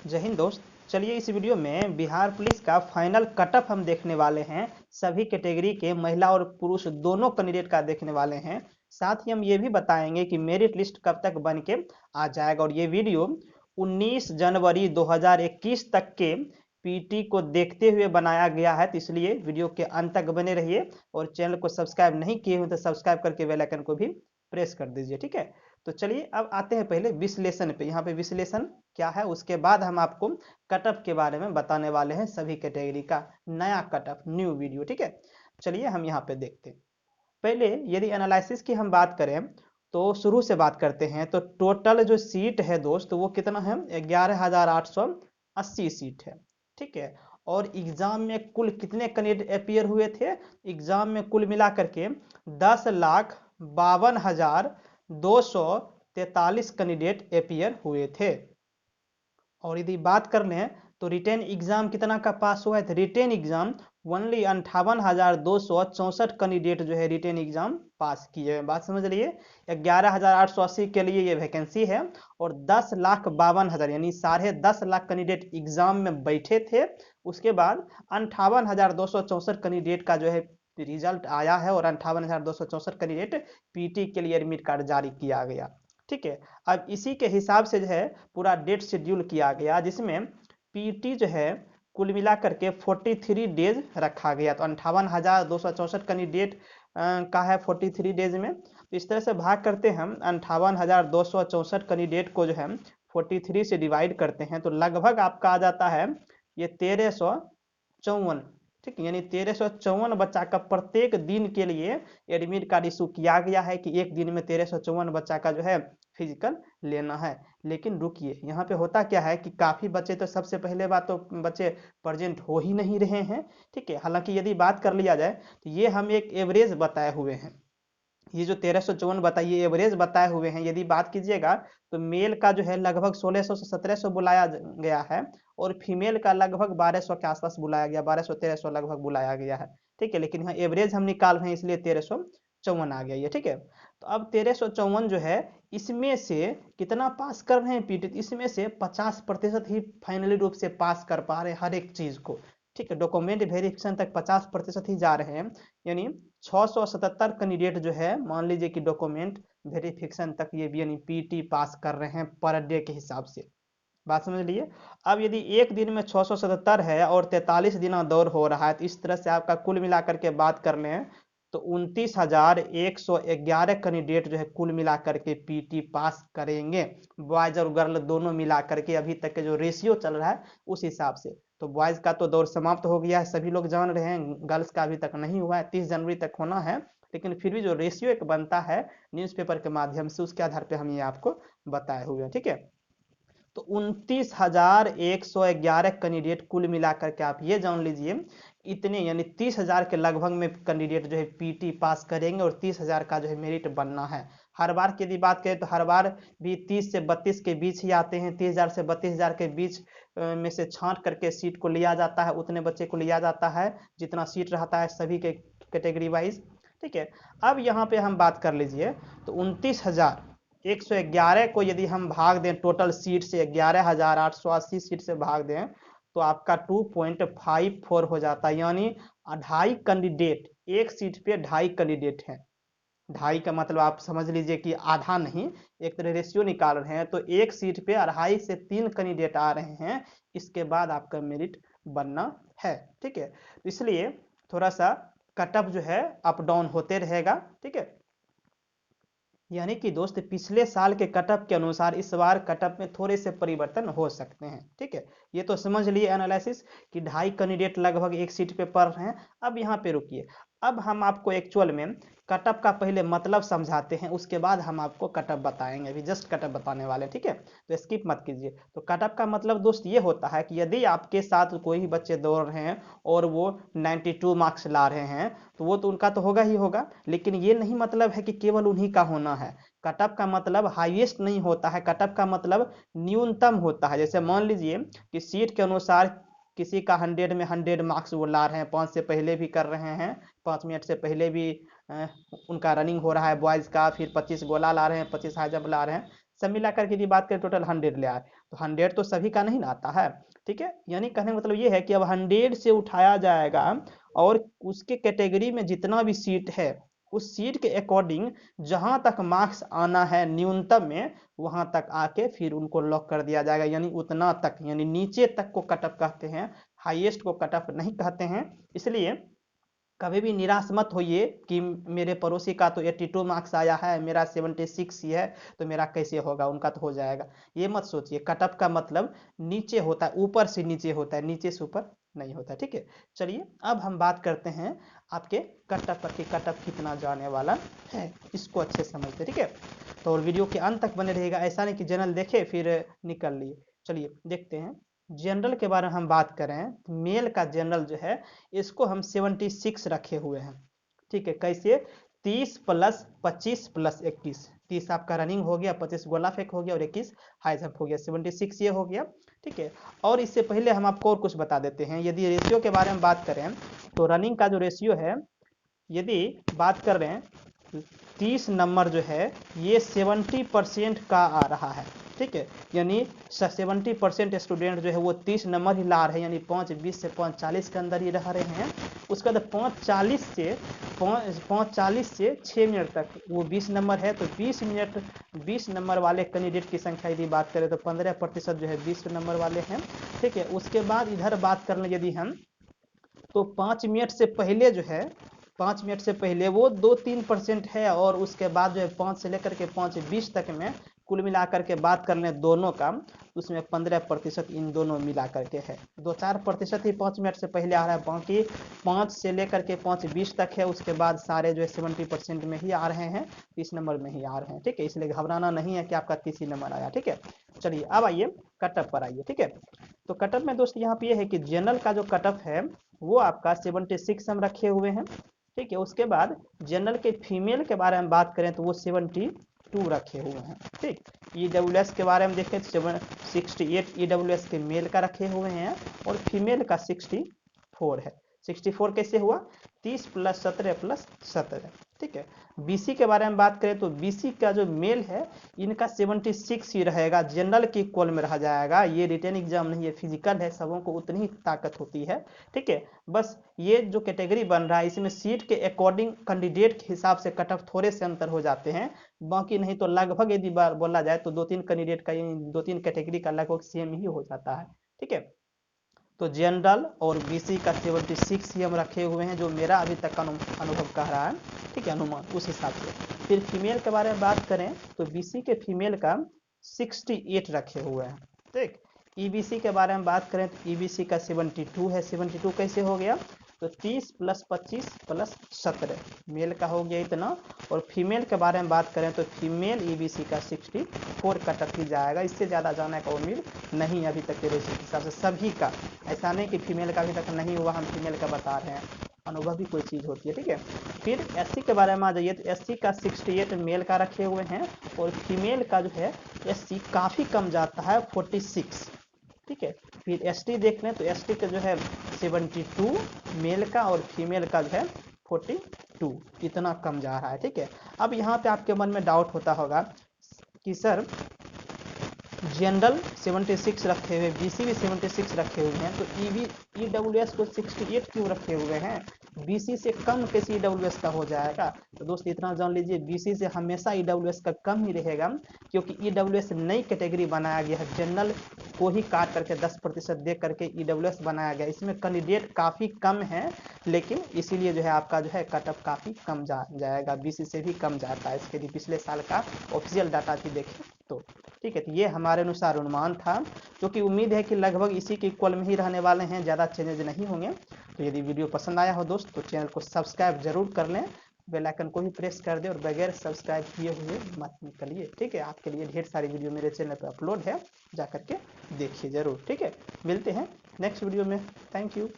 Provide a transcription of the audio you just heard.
जय हिंद दोस्त। चलिए इस वीडियो में बिहार पुलिस का फाइनल कटअप हम देखने वाले हैं। सभी कैटेगरी के महिला और पुरुष दोनों कैंडिडेट का देखने वाले हैं। साथ ही हम ये भी बताएंगे कि मेरिट लिस्ट कब तक बन के आ जाएगा। और ये वीडियो 19 जनवरी 2021 तक के पीटी को देखते हुए बनाया गया है, तो इसलिए वीडियो के अंत तक बने रहिए। और चैनल को सब्सक्राइब नहीं किए हो तो सब्सक्राइब करके बेल आइकन को भी प्रेस कर दीजिए, ठीक है। तो चलिए अब आते हैं पहले विश्लेषण पे। यहाँ पे विश्लेषण क्या है, उसके बाद हम आपको कटअप के बारे में बताने वाले हैं। सभी कैटेगरी का नया कटअप, न्यू वीडियो, ठीक है। चलिए हम यहाँ पे देखते हैं। पहले यदि एनालिसिस की हम बात करें तो शुरू से बात करते हैं। तो टोटल जो सीट है दोस्त वो कितना है, 11,880 सीट है, ठीक है। और एग्जाम में कुल कितने कैंडिडेट अपियर हुए थे, एग्जाम में कुल मिला करके 10,52,243 कैंडिडेट अपियर हुए थे। और यदि बात कर लें तो रिटेन एग्जाम कितना का पास हुआ है, तो रिटेन एग्जाम ओनली 58,264 कैंडिडेट जो है रिटेन एग्जाम पास किए हैं। बात समझ लिए, 11,880 के लिए ये वैकेंसी है और 10,52,000 यानी 10.5 लाख कैंडिडेट एग्जाम में बैठे थे। उसके बाद 58,264 कैंडिडेट का जो है रिजल्ट आया है और 58,264 कैंडिडेट पीटी के लिए एडमिट कार्ड जारी किया गया, ठीक है। अब इसी के हिसाब से जो है पूरा डेट शेड्यूल किया गया, जिसमें पीटी जो है कुल मिलाकर के 43 डेज रखा गया। तो 58,264 कैंडिडेट का है 43 डेज में। तो इस तरह से भाग करते हैं हम 58,264 कैंडिडेट को जो है 43 से डिवाइड करते हैं, तो लगभग आपका आ जाता है ये 1354, ठीक है। यानी 1354 बच्चा का प्रत्येक दिन के लिए एडमिट कार्ड इशू किया गया है कि एक दिन में 1354 बच्चा का जो है फिजिकल लेना है। लेकिन रुकिए, यहाँ पे होता क्या है कि काफ़ी बच्चे तो सबसे पहले बात तो बच्चे प्रेजेंट हो ही नहीं रहे हैं, ठीक है। हालांकि यदि बात कर लिया जाए तो ये हम एक एवरेज बताए हुए हैं। ये जो 1354 बताइए एवरेज बताए हुए हैं। यदि बात कीजिएगा तो मेल का जो है लगभग 1600 से 1700 बुलाया गया है और फीमेल का लगभग 1200 के आसपास बुलाया गया, 1200-1300 लगभग बुलाया गया है, ठीक है। लेकिन यहाँ एवरेज हम निकाल रहे हैं इसलिए 1354 आ गया ये, ठीक है। तो अब 1354 जो है इसमें से कितना पास कर रहे हैं पीटी, इसमें से 50% ही फाइनली रूप से पास कर पा रहे हैं हर एक चीज को, ठीक है। डॉक्यूमेंट वेरिफिकेशन तक 50% ही जा रहे हैं, यानी 677 कैंडिडेट जो है मान लीजिए कि डॉक्यूमेंट वेरिफिकेशन तक ये भी यानी पीटी पास कर रहे हैं पर डे के हिसाब से। बात समझ लिए। अब यदि एक दिन में 677 है और 43 दिन दौर हो रहा है, तो इस तरह से आपका कुल मिलाकर के बात कर लें तो 29,111 कैंडिडेट जो है कुल मिलाकर के पीटी पास करेंगे। बॉयज और गर्ल दोनों मिलाकर के अभी तक के जो रेशियो चल रहा है उस हिसाब से। तो बॉयज का तो दौर समाप्त हो गया है, सभी लोग जान रहे हैं। गर्ल्स का अभी तक नहीं हुआ है, 30 जनवरी तक होना है। लेकिन फिर भी जो रेशियो एक बनता है न्यूज़पेपर के माध्यम से, उसके आधार पर हम ये आपको बताए हुए हैं, ठीक है। तो 29,111 कैंडिडेट कुल मिलाकर के आप ये जान लीजिए इतने यानी 30,000 के लगभग में कैंडिडेट जो है पीटी पास करेंगे और 30,000 का जो है मेरिट बनना है। हर बार की यदि बात करें तो हर बार भी 30 से 32 के बीच ही आते हैं। 30,000 से 32,000 के बीच में से छांट करके सीट को लिया जाता है, उतने बच्चे को लिया जाता है जितना सीट रहता है सभी के कैटेगरी वाइज, ठीक है। अब यहाँ पे हम बात कर लीजिए तो 29,111 को यदि हम भाग दें टोटल सीट से, 11,880 सीट से भाग दें तो आपका 2.54 हो जाता है। यानी 2.5 कैंडिडेट, एक सीट पे 2.5 कैंडिडेट हैं। 2.5 का मतलब आप समझ लीजिए कि आधा नहीं, एक तरह रेशियो निकाल रहे हैं तो एक सीट पे 2.5 से 3 कैंडिडेट आ रहे हैं। इसके बाद आपका मेरिट बनना है, ठीक है। तो इसलिए थोड़ा सा कटअप जो है अप डाउन होते रहेगा, ठीक है। यानी कि दोस्त पिछले साल के कटअप के अनुसार इस बार कटअप में थोड़े से परिवर्तन हो सकते हैं, ठीक है। ये तो समझ लिए एनालिसिस कि 2.5 कैंडिडेट लगभग एक सीट पे पढ़ रहे हैं। अब यहाँ पे रुकिए, अब हम आपको एक्चुअल में कटअप का पहले मतलब समझाते हैं, उसके बाद हम आपको कटअप बताएंगे। अभी जस्ट कटअप बताने वाले हैं, ठीक है। तो स्किप मत कीजिए। तो कटअप का मतलब दोस्त ये होता है कि यदि आपके साथ कोई भी बच्चे दौड़ रहे हैं और वो 92 मार्क्स ला रहे हैं तो वो तो उनका तो होगा ही होगा, लेकिन ये नहीं मतलब है कि केवल उन्हीं का होना है। कटअप का मतलब हाईएस्ट नहीं होता है, कटअप का मतलब न्यूनतम होता है। जैसे मान लीजिए कि सीट के अनुसार किसी का 100 में 100 मार्क्स वो ला रहे हैं, 5 से पहले भी कर रहे हैं, 5 मिनट से पहले भी उनका रनिंग हो रहा है बॉयज़ का, फिर 25 गोला ला रहे हैं, 25 हाई जंप ला रहे हैं। सब मिला करके यदि बात करें टोटल 100 ले आए, तो 100 तो सभी का नहीं ना आता है, ठीक है। यानी कहने का मतलब ये है कि अब 100 से उठाया जाएगा और उसके कैटेगरी में जितना भी सीट है उस सीट के अकॉर्डिंग जहां तक मार्क्स आना है न्यूनतम में, वहां तक आके फिर उनको लॉक कर दिया जाएगा। यानी उतना तक, यानी नीचे तक को कटअप कहते हैं, हाईएस्ट को कटअप नहीं कहते हैं। इसलिए कभी भी निराश मत होइए कि मेरे पड़ोसी का तो 82 मार्क्स आया है, मेरा 76 ही है, तो मेरा कैसे होगा, उनका तो हो जाएगा। ये मत सोचिए। कटअप का मतलब नीचे होता है, ऊपर से नीचे होता है, नीचे से ऊपर नहीं होता, ठीक है। चलिए अब हम बात करते हैं आपके कटअप पर कि कटअप कितना जाने वाला है, इसको अच्छे समझते, ठीक है। तो और वीडियो के अंत तक बने रहेगा, ऐसा नहीं कि जनरल देखे फिर निकल लिए। चलिए देखते हैं जनरल के बारे में हम बात करें। मेल का जनरल जो है इसको हम 76 रखे हुए हैं, ठीक है। कैसे? 30 + 25 + 21, 30 आपका रनिंग हो गया, 25 गोला फेंक हो गया और 21 हाई जंप हो गया, 76 ये हो गया, ठीक है। और इससे पहले हम आपको और कुछ बता देते हैं। यदि रेशियो के बारे में बात करें तो रनिंग का जो रेशियो है, यदि बात कर रहे हैं 30 नंबर जो है ये 70% का आ रहा है, ठीक है। यानी 70% स्टूडेंट जो है वो 30 नंबर ही ला रहे हैं, यानी 5:20 से 5:40 के अंदर ही रह रहे हैं। उसके बाद 5:40 से 6 मिनट तक वो 20 नंबर है, तो 20 नंबर वाले कैंडिडेट की संख्या यदि बात करें तो 15% जो है 20 नंबर वाले हैं, ठीक है। उसके बाद इधर बात कर लें यदि हम, तो 5 मिनट से पहले जो है, 5 मिनट से पहले वो 2-3% है, और उसके बाद जो है 5 से लेकर के 5:20 तक में कुल मिलाकर के बात कर लें दोनों का, उसमें 15% इन दोनों मिला करके है। 2-4% ही 5 मिनट से पहले आ रहा है, बाकी 5 से लेकर के 5:20 तक है। उसके बाद सारे जो है 70% में ही आ रहे हैं, 30 नंबर में ही आ रहे हैं, ठीक है। इसलिए घबराना नहीं है कि आपका 30 नंबर आया, ठीक है। चलिए अब आइए कटअप पर आइए, ठीक है। तो कटअप में दोस्त यहाँ पे ये है कि जनरल का जो कटअप है वो आपका 76 हम रखे हुए हैं, ठीक है। उसके बाद जनरल के फीमेल के बारे में बात करें तो वो 72 रखे हुए हैं, ठीक। EWS के बारे में देखें तो 68 EWS के मेल का रखे हुए हैं और फीमेल का 64 है। 64 कैसे हुआ? 30 + 17 + 17, ठीक है। BC के बारे में बात करें तो BC का जो मेल है इनका 76 ही रहेगा, जनरल के इक्वल में रह जाएगा। ये रिटन एग्जाम नहीं है, फिजिकल है, सबों को उतनी ही ताकत होती है, ठीक है। बस ये जो कैटेगरी बन रहा है इसमें सीट के अकॉर्डिंग कैंडिडेट के हिसाब से कटअप थोड़े से अंतर हो जाते हैं, बाकी नहीं तो लगभग यदि बोला जाए तो 2-3 कैंडिडेट का, 2-3 कैटेगरी का लगभग सेम ही हो जाता है, ठीक है। तो जनरल और BC का 76 ही हम रखे हुए हैं, जो मेरा अभी तक का अनुभव कह रहा है, ठीक है, अनुमान उस हिसाब से। फिर फीमेल के बारे में बात करें तो BC के फीमेल का 68 रखे हुए हैं, ठीक। EBC के बारे में बात करें तो EBC का 72 है। 72 कैसे हो गया? तो 30 + 25 + 17 मेल का हो गया इतना। और फीमेल के बारे में बात करें तो फीमेल EBC का 64 कटअप ही जाएगा, इससे ज़्यादा जाने का उम्मीद नहीं अभी तक के रेशियो के हिसाब से सभी का। ऐसा नहीं कि फीमेल का अभी तक नहीं हुआ, हम फीमेल का बता रहे हैं, अनुभव भी कोई चीज़ होती है, ठीक है। फिर SC के बारे में आ जाइए तो SC का 68 मेल का रखे हुए हैं और फीमेल का जो है SC काफ़ी कम जाता है, 46, ठीक है। फिर ST देख लें तो ST का जो है 72 मेल का और फीमेल का जो है 42, इतना कम जा रहा है, ठीक है। अब यहाँ पे आपके मन में डाउट होता होगा कि सर जनरल 76 रखे हुए, BC भी 76 रखे हुए हैं, तो EWS को 68 क्यों रखे हुए हैं? BC से कम कैसे EWS का हो जाएगा? तो दोस्त इतना जान लीजिए, BC से हमेशा EWS का कम ही रहेगा, क्योंकि EWS नई कैटेगरी बनाया गया है, जनरल को ही काट करके 10% दे करके EWS बनाया गया। इसमें कैंडिडेट काफ़ी कम है, लेकिन इसीलिए जो है आपका जो है कटअप काफ़ी कम जाएगा, BC से भी कम जाता है। इसके लिए पिछले साल का ऑफिशियल डाटा भी देखें तो, ठीक है। तो ये हमारे अनुसार अनुमान था, क्योंकि उम्मीद है कि लगभग इसी के इक्वल में ही रहने वाले हैं, ज़्यादा चेंजेज नहीं होंगे। तो यदि वीडियो पसंद आया हो दोस्त तो चैनल को सब्सक्राइब जरूर कर लें, बेल आइकन को भी प्रेस कर दें और बगैर सब्सक्राइब किए हुए मत निकलिए, ठीक है। आपके लिए ढेर सारी वीडियो मेरे चैनल पर अपलोड है, जा करके देखिए ज़रूर, ठीक है। मिलते हैं नेक्स्ट वीडियो में, थैंक यू।